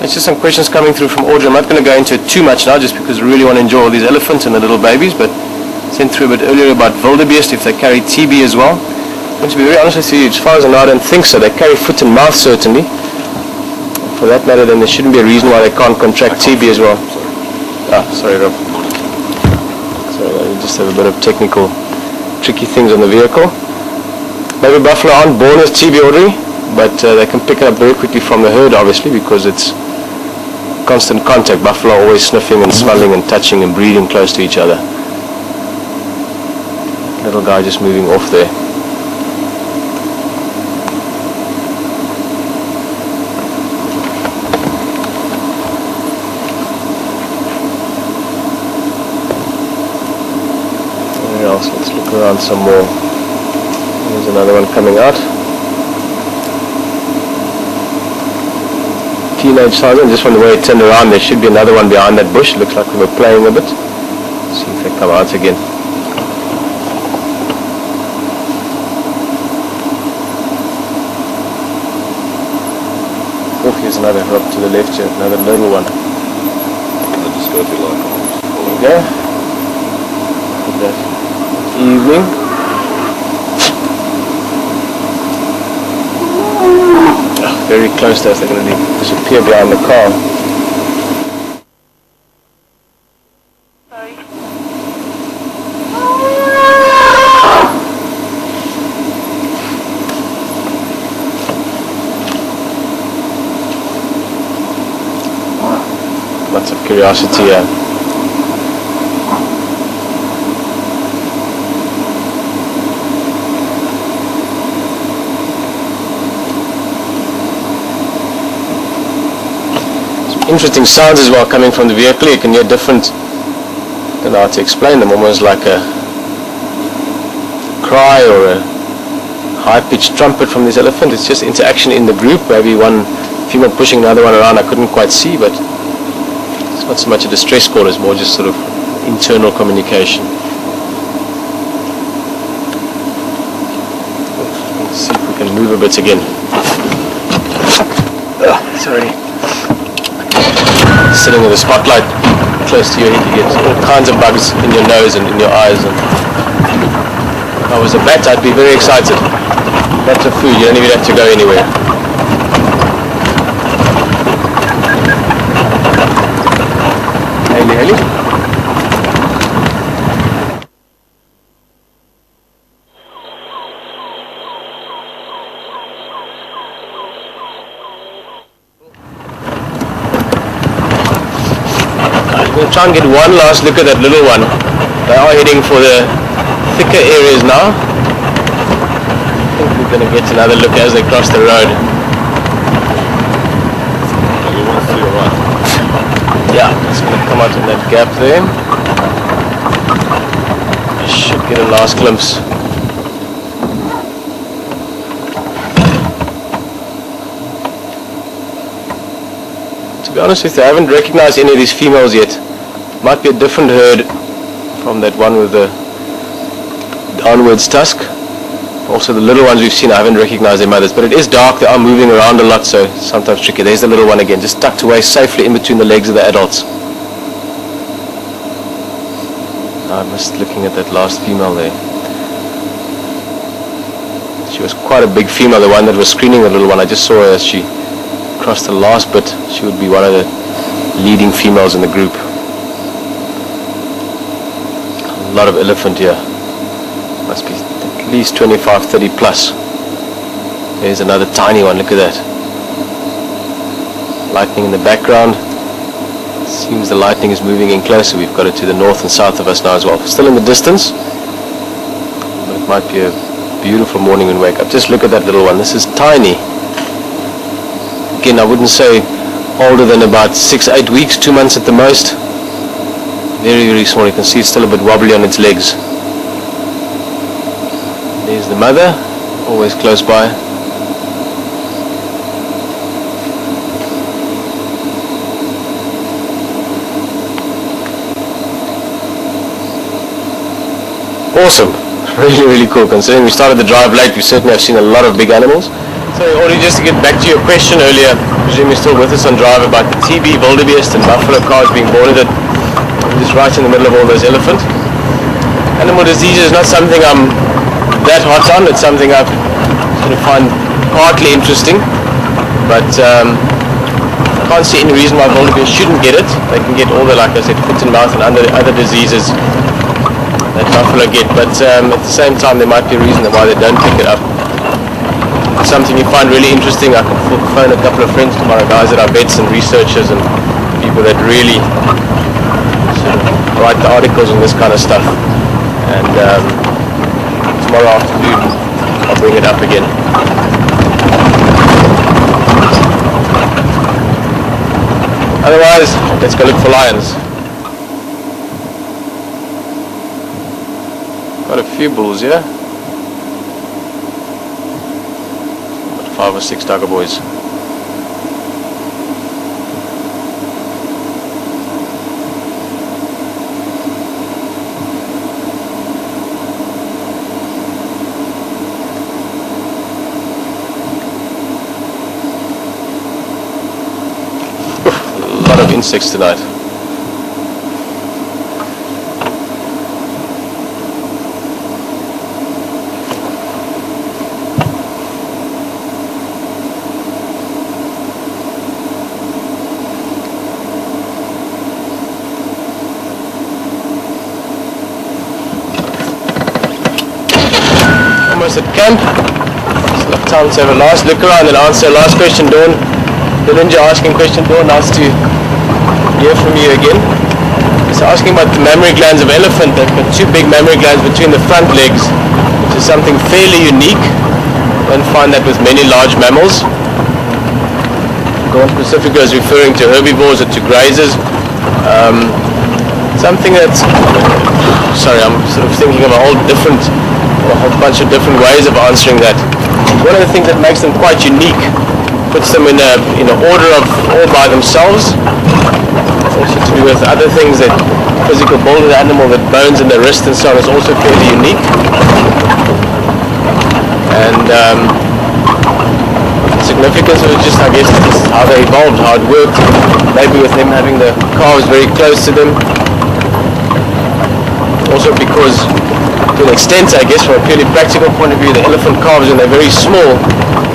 There's just some questions coming through from Audrey. I'm not going to go into it too much now, just because we really want to enjoy all these elephants and the little babies, but sent through a bit earlier about wildebeest, if they carry TB as well. I'm going to be very honest with you, as far as I know, I don't think so. They carry foot and mouth, certainly. For that matter, then there shouldn't be a reason why they can't contract TB as well. Sorry, Rob. Sorry, I just have a bit of technical, tricky things on the vehicle. Baby buffalo aren't born with TB, Audrey, but they can pick it up very quickly from the herd, obviously, because it's constant contact. Buffalo are always sniffing and smelling and touching and breathing close to each other. Little guy just moving off there. Let's look around some more. There's another one coming out. Teenage Simon, just from the way it turned around, there should be another one behind that bush. Looks like we were playing a bit. Let's see if they come out again. Oh, here's another up to the left here, another little one. I'll just go through like there you go. Look at that. Evening. Oh, very close to us, they're going to disappear behind the car. Sorry. Lots of curiosity here. Interesting sounds as well coming from the vehicle. You can hear different, I don't know how to explain them, almost like a cry or a high-pitched trumpet from this elephant. It's just interaction in the group, maybe one female pushing another one around. I couldn't quite see, but it's not so much a distress call, it's more just sort of internal communication. Let's see if we can move a bit again. Sorry. Sitting with a spotlight close to your head, you get all kinds of bugs in your nose and in your eyes. And if I was a bat, I'd be very excited. Lots of food, you don't even have to go anywhere. Haley, Haley. We'll try and get one last look at that little one. They are heading for the thicker areas now. I think we're going to get another look as they cross the road. You want to see your right? Yeah, it's going to come out in that gap there. I should get a last glimpse. To be honest with you, I haven't recognized any of these females yet. Might be a different herd from that one with the downwards tusk. Also the little ones we've seen, I haven't recognized their mothers, but it is dark, they are moving around a lot, so it's sometimes tricky. There's the little one again, just tucked away safely in between the legs of the adults. I missed looking at that last female there. She was quite a big female, the one that was screening the little one. I just saw her as she crossed the last bit. She would be one of the leading females in the group. A lot of elephant here. Must be at least 25, 30 plus. There's another tiny one, look at that. Lightning in the background. Seems the lightning is moving in closer. We've got it to the north and south of us now as well. Still in the distance, but it might be a beautiful morning when we wake up. Just look at that little one. This is tiny. Again, I wouldn't say older than about 6-8 weeks, 2 months at the most. Very, very small. You can see it's still a bit wobbly on its legs. There's the mother, always close by. Awesome. Really, really cool. Considering we started the drive late, we certainly have seen a lot of big animals. So, Audrey, just to get back to your question earlier, I presume you're still with us on Drive about the TB, wildebeest and buffalo calves being born with it. Just right in the middle of all those elephant. Animal disease is not something I'm that hot on. It's something I sort of find partly interesting, but I can't see any reason why wildebeest shouldn't get it. They can get all the, like I said, foot and mouth and other diseases that buffalo get, but at the same time there might be a reason why they don't pick it up. It's something you find really interesting. I can phone a couple of friends tomorrow, guys that are vets and researchers and people that really sort of write the articles on this kind of stuff, and tomorrow afternoon I'll bring it up again. Otherwise, let's go look for lions. Got a few bulls here. 5 or 6 tiger boys. A lot of insects tonight. Almost at camp. Still have time to have a last look around and answer a last question. Dawn, the ninja asking question. Dawn, nice to hear from you again. It's asking about the mammary glands of elephant. They've got 2 big mammary glands between the front legs, which is something fairly unique. You don't find that with many large mammals. Dawn specifically is referring to herbivores or to grazers. Something that's, sorry, I'm sort of thinking of a whole bunch of different ways of answering that. One of the things that makes them quite unique, puts them in a order of all by themselves. Also to do with other things, that physical build of the animal, the bones in the wrist and so on is also fairly unique. And significance of it, just I guess just how they evolved, how it worked. Maybe with them having the calves very close to them. Also because, to an extent, I guess, from a purely practical point of view, the elephant calves, when they're very small,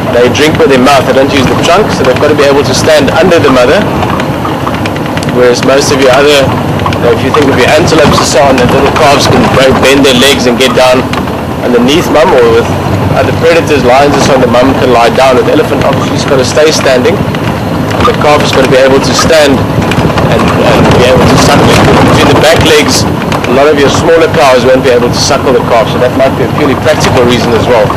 they drink with their mouth, they don't use the trunk, so they've got to be able to stand under the mother, whereas most of your other, if you think of your antelopes and so on, the little calves can bend their legs and get down underneath mum, or with other predators, lions and so on, the mum can lie down. With the elephant, obviously, it's got to stay standing, and the calf has got to be able to stand and be able to suckle it. Between the back legs, a lot of your smaller cows won't be able to suckle the calf, so that might be a purely practical reason as well.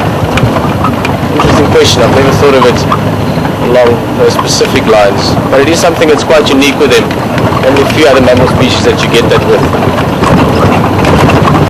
Interesting question. I've never thought of it along those specific lines, but it is something that's quite unique with them. Only a few other mammal species that you get that with.